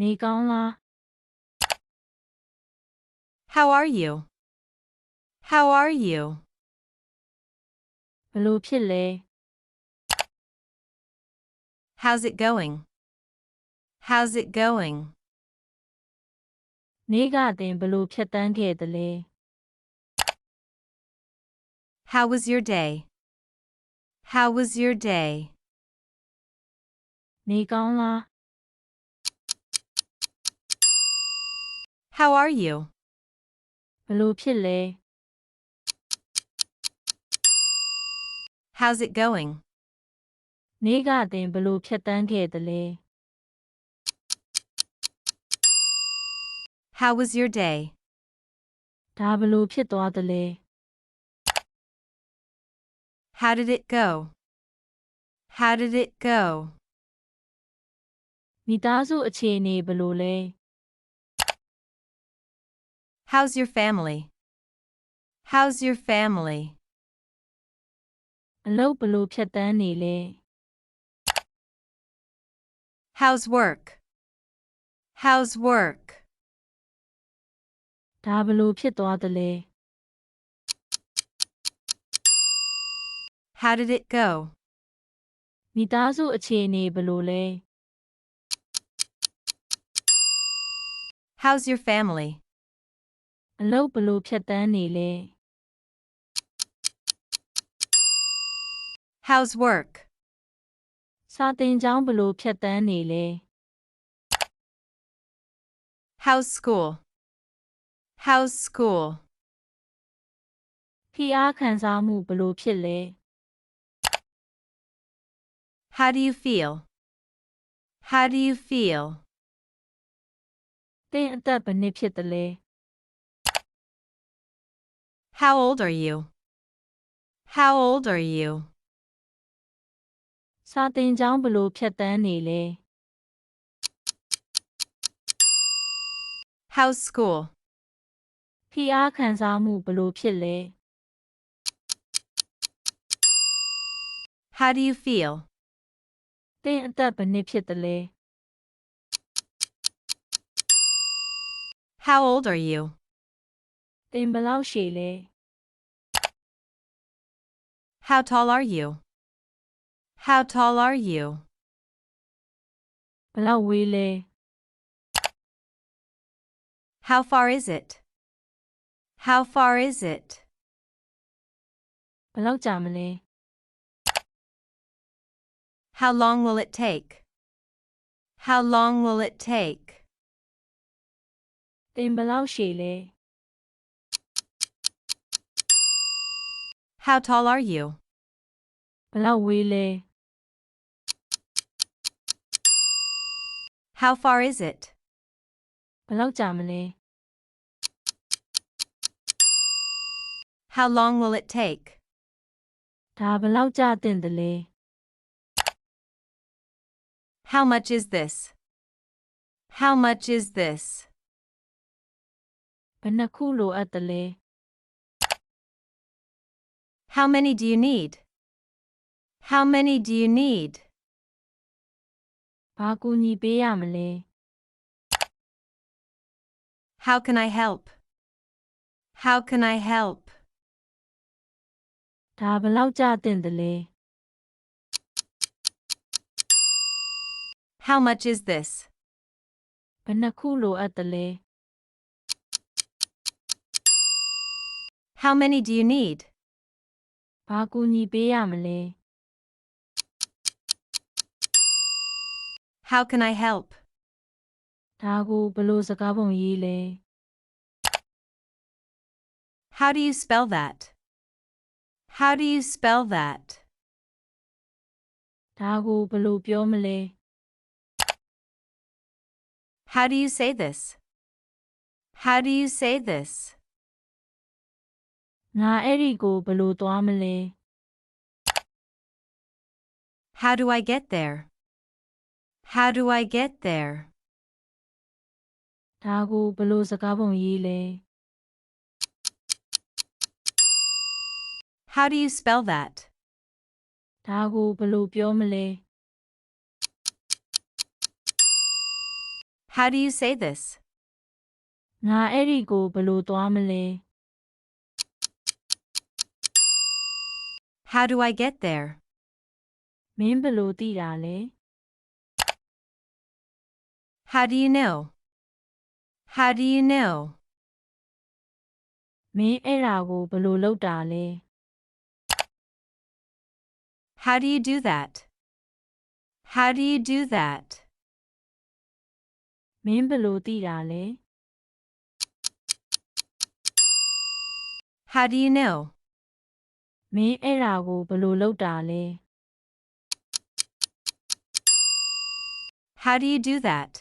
နေကောင်းလား How are you? How are you? ဘလို့ဖြစ်လဲ How's it going? How's it going? နေ့ကတင်ဘလို့ဖြတ်တန်းခဲ့သလဲ How was your day? How was your day? နေကောင်းလား How are you? ဘလို့ဖြစ်လဲ How's it going? နေ့ကတင်ဘလို့ဖြတ်တန်းခဲ့သလဲ How was your day? ဒါဘလို့ဖြစ်သွားသလဲ How did it go? How did it go? မိသားစုအခြေအနေဘလို့လဲ How's your family? How's your family? အလုပ်ဘလို့ဖြတ်တန်းနေလဲ How's work? How's work? ဒါဘလို့ဖြစ်သွားသလဲ How did it go? မိသားစုအခြေအနေဘလို့လဲ How's your family? အလုပ်ဘလို့ဖြတ်တန်းနေလဲ How's work? စာသင်ကျောင်းဘလို့ဖြတ်တန်းနေလဲ How's school? How's school? ဖိအားခံစားမှုဘလို့ဖြစ်လဲ How do you feel? How do you feel? သင်အသက်ဘယ်နှစ်ဖြစ်သလဲ How old are you? How old are you? စာသင်ကျောင်းဘလို့ဖြတ်တန်းနေလဲ How's school? ဖိအားခံစားမှုဘလို့ဖြစ်လဲ How do you feel? သင်အသက်ဘယ်နှစ်ဖြစ်သလဲ How old are you? သင်ဘယ်လောက်ရှည်လဲ How tall are you? How tall are you? ဘယ်လောက်ဝေးလဲ How far is it? How far is it? ဘယ်လောက်ကြာမလဲ How long will it take? How long will it take? သင်ဘယ်လောက်ရှည်လဲ How tall are you? ဘယ်လောက်ဝေးလဲ How far is it? ဘယ်လောက်ကြာမလဲ How long will it take? ဒါဘယ်လောက်ကြာသင့်သလဲ How much is this? How much is this? ဘယ်နှစ်ခုလိုအပ်သလဲ How many do you need? How many do you need? ဘာကူညီပေးရမလဲ How can I help? How can I help? ဒါဘယ်လောက်ကြာသင့်သလဲ How much is this? ဘယ်နှစ်ခုလိုအပ်သလဲ How many do you need? ဘာကူညီပေးရမလဲ How can I help? ဒါကိုဘယ်လိုစကားပုံရေးလဲ How do you spell that? How do you spell that? ဒါကိုဘယ်လိုပြောမလဲ How do you say this? How do you say this? ငါအဲ့ဒီကိုဘယ်လိုသွားမလဲ How do I get there? How do I get there? ဒါကိုဘယ်လိုစကားပုံရေးလဲ How do you spell that? ဒါကိုဘယ်လိုပြောမလဲ How do you say this? ငါအဲ့ဒီကိုဘယ်လိုသွားမလဲ How do I get there? မင်းဘယ်လိုသိတာလဲ How do you know? How do you know? မင်းအဲ့ဒါကိုဘယ်လိုလုပ်တာလဲ How do you do that? How do you do that? မင်းဘယ်လိုသိတာလဲ How do you know? မင်းအဲ့ဒါကိုဘယ်လိုလုပ်တာလဲ How do you do that?